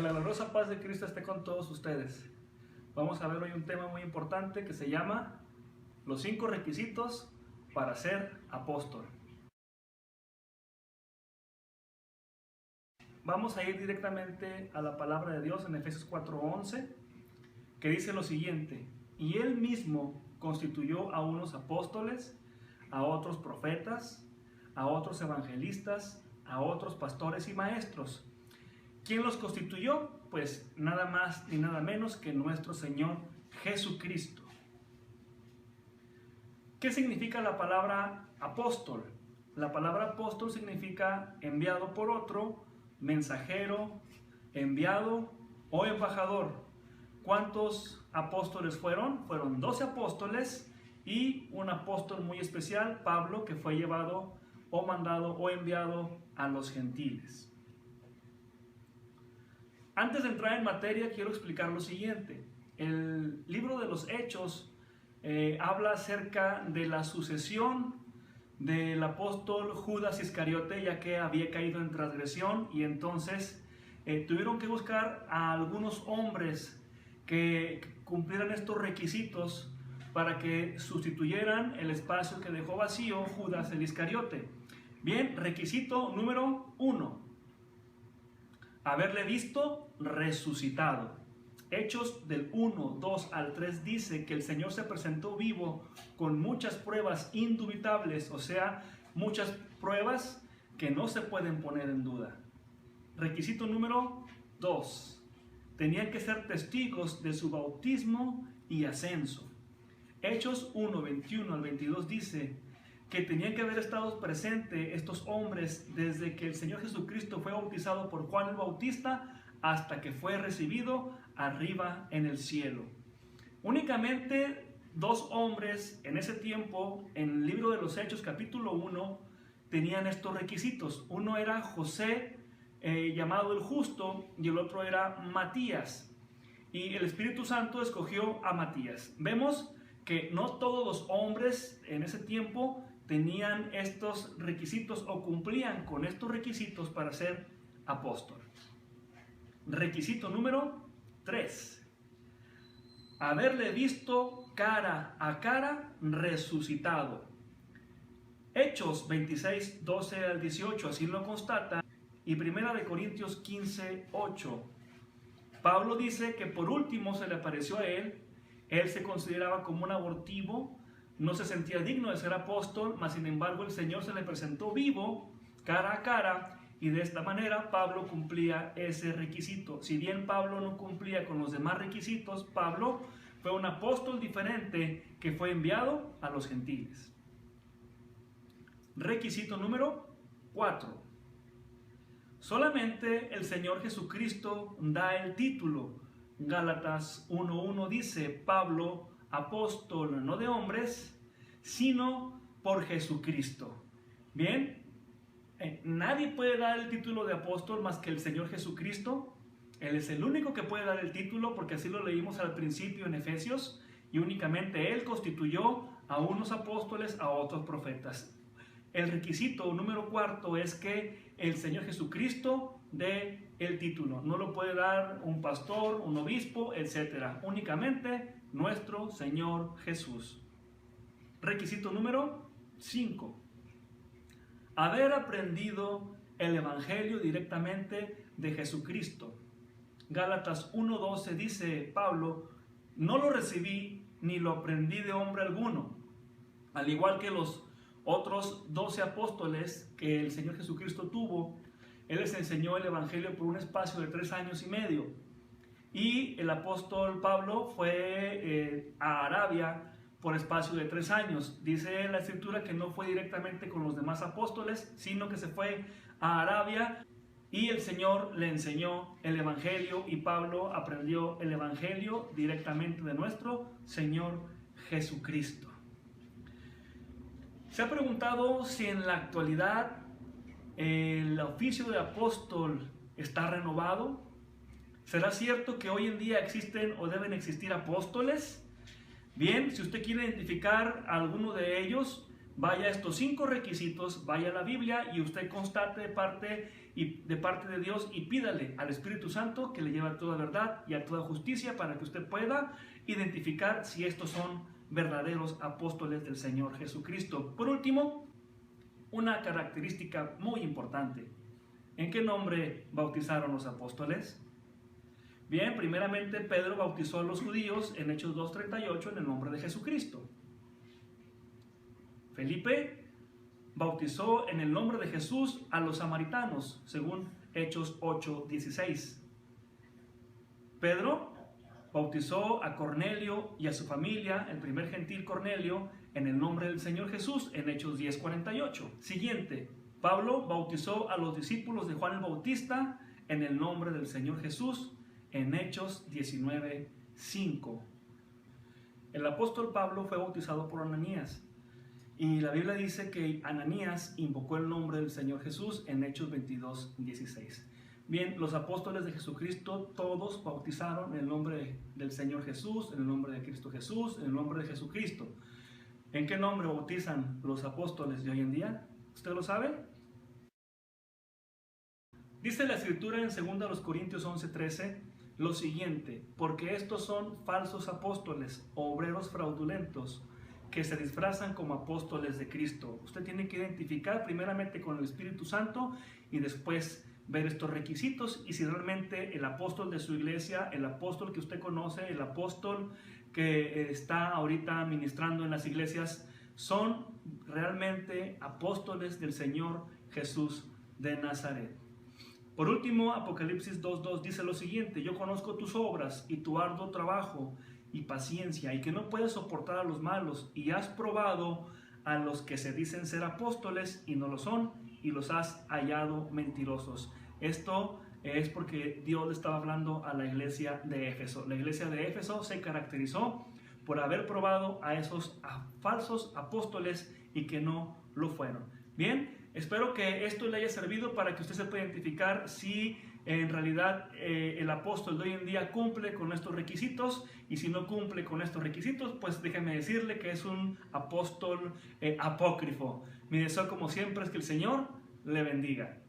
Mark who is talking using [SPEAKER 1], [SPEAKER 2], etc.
[SPEAKER 1] la gloriosa paz de Cristo esté con todos ustedes. Vamos a ver hoy un tema muy importante que se llama los 5 requisitos para ser apóstol. Vamos a ir directamente a la palabra de Dios en Efesios 4:11, que dice lo siguiente: y Él mismo constituyó a unos apóstoles, a otros profetas, a otros evangelistas, a otros pastores y maestros. ¿Quién los constituyó? Pues nada más ni nada menos que nuestro Señor Jesucristo. ¿Qué significa la palabra apóstol? La palabra apóstol significa enviado por otro, mensajero, enviado o embajador. ¿Cuántos apóstoles fueron? Fueron 12 apóstoles y un apóstol muy especial, Pablo, que fue llevado o mandado o enviado a los gentiles. Antes de entrar en materia, quiero explicar lo siguiente. El libro de los Hechos habla acerca de la sucesión del apóstol Judas Iscariote, ya que había caído en transgresión, y entonces tuvieron que buscar a algunos hombres que cumplieran estos requisitos para que sustituyeran el espacio que dejó vacío Judas el Iscariote. Bien, requisito número 1: haberle visto resucitado. Hechos del 1, 2 al 3 dice que el Señor se presentó vivo con muchas pruebas indubitables, o sea, muchas pruebas que no se pueden poner en duda. Requisito número 2: tenían que ser testigos de su bautismo y ascenso. Hechos 1, 21 al 22 dice que tenían que haber estado presentes estos hombres desde que el Señor Jesucristo fue bautizado por Juan el Bautista hasta que fue recibido arriba en el cielo. Únicamente 2 hombres en ese tiempo, en el libro de los Hechos capítulo 1, tenían estos requisitos. Uno era José, llamado el Justo, y el otro era Matías. Y el Espíritu Santo escogió a Matías. Vemos que no todos los hombres en ese tiempo tenían estos requisitos o cumplían con estos requisitos para ser apóstol. Requisito número 3: haberle visto cara a cara resucitado. Hechos 26, 12 al 18 así lo constata, y 1 Corintios 15, 8. Pablo dice que por último se le apareció a él. Él se consideraba como un abortivo, no se sentía digno de ser apóstol, mas sin embargo el Señor se le presentó vivo, cara a cara, y de esta manera Pablo cumplía ese requisito. Si bien Pablo no cumplía con los demás requisitos, Pablo fue un apóstol diferente que fue enviado a los gentiles. Requisito número 4: solamente el Señor Jesucristo da el título. Gálatas 1:1 dice: Pablo, apóstol no de hombres, sino por Jesucristo. Bien, nadie puede dar el título de apóstol más que el Señor Jesucristo. Él es el único que puede dar el título, porque así lo leímos al principio en Efesios, y únicamente Él constituyó a unos apóstoles, a otros profetas. El requisito número 4 es que el Señor Jesucristo dé el título. No lo puede dar un pastor, un obispo, etc. Únicamente nuestro Señor Jesús. Requisito número 5: haber aprendido el Evangelio directamente de Jesucristo. Gálatas 1:12 dice Pablo: no lo recibí ni lo aprendí de hombre alguno. Al igual que los otros 12 apóstoles que el Señor Jesucristo tuvo, Él les enseñó el Evangelio por un espacio de 3 años y medio. Y el apóstol Pablo fue a Arabia por espacio de 3 años. Dice la Escritura que no fue directamente con los demás apóstoles, sino que se fue a Arabia y el Señor le enseñó el Evangelio, y Pablo aprendió el Evangelio directamente de nuestro Señor Jesucristo. ¿Se ha preguntado si en la actualidad el oficio de apóstol está renovado? ¿Será cierto que hoy en día existen o deben existir apóstoles? Bien, si usted quiere identificar a alguno de ellos, vaya a estos 5 requisitos, vaya a la Biblia y usted constate de parte de Dios y pídale al Espíritu Santo que le lleve a toda verdad y a toda justicia para que usted pueda identificar si estos son verdaderos apóstoles del Señor Jesucristo. Por último, una característica muy importante. ¿En qué nombre bautizaron los apóstoles? Bien, primeramente Pedro bautizó a los judíos en Hechos 2:38 en el nombre de Jesucristo. Felipe bautizó en el nombre de Jesús a los samaritanos, según Hechos 8:16. Pedro bautizó a Cornelio y a su familia, el primer gentil Cornelio, en el nombre del Señor Jesús, en Hechos 10:48. Siguiente, Pablo bautizó a los discípulos de Juan el Bautista en el nombre del Señor Jesús, en Hechos 19:5. El apóstol Pablo fue bautizado por Ananías. Y la Biblia dice que Ananías invocó el nombre del Señor Jesús en Hechos 22:16. Bien, los apóstoles de Jesucristo todos bautizaron en el nombre del Señor Jesús, en el nombre de Cristo Jesús, en el nombre de Jesucristo. ¿En qué nombre bautizan los apóstoles de hoy en día? ¿Usted lo sabe? Dice la Escritura en 2 Corintios 11:13 lo siguiente: porque estos son falsos apóstoles, obreros fraudulentos, que se disfrazan como apóstoles de Cristo. Usted tiene que identificar primeramente con el Espíritu Santo y después ver estos requisitos y si realmente el apóstol de su iglesia, el apóstol que usted conoce, el apóstol que está ahorita ministrando en las iglesias, son realmente apóstoles del Señor Jesús de Nazaret. Por último, Apocalipsis 2:2 dice lo siguiente: yo conozco tus obras y tu arduo trabajo y paciencia, y que no puedes soportar a los malos, y has probado a los que se dicen ser apóstoles y no lo son, y los has hallado mentirosos. Esto es porque Dios le estaba hablando a la iglesia de Éfeso. La iglesia de Éfeso se caracterizó por haber probado a esos falsos apóstoles y que no lo fueron. Bien, espero que esto le haya servido para que usted se pueda identificar si en realidad el apóstol de hoy en día cumple con estos requisitos, y si no cumple con estos requisitos, pues déjeme decirle que es un apóstol apócrifo. Mi deseo, como siempre, es que el Señor le bendiga.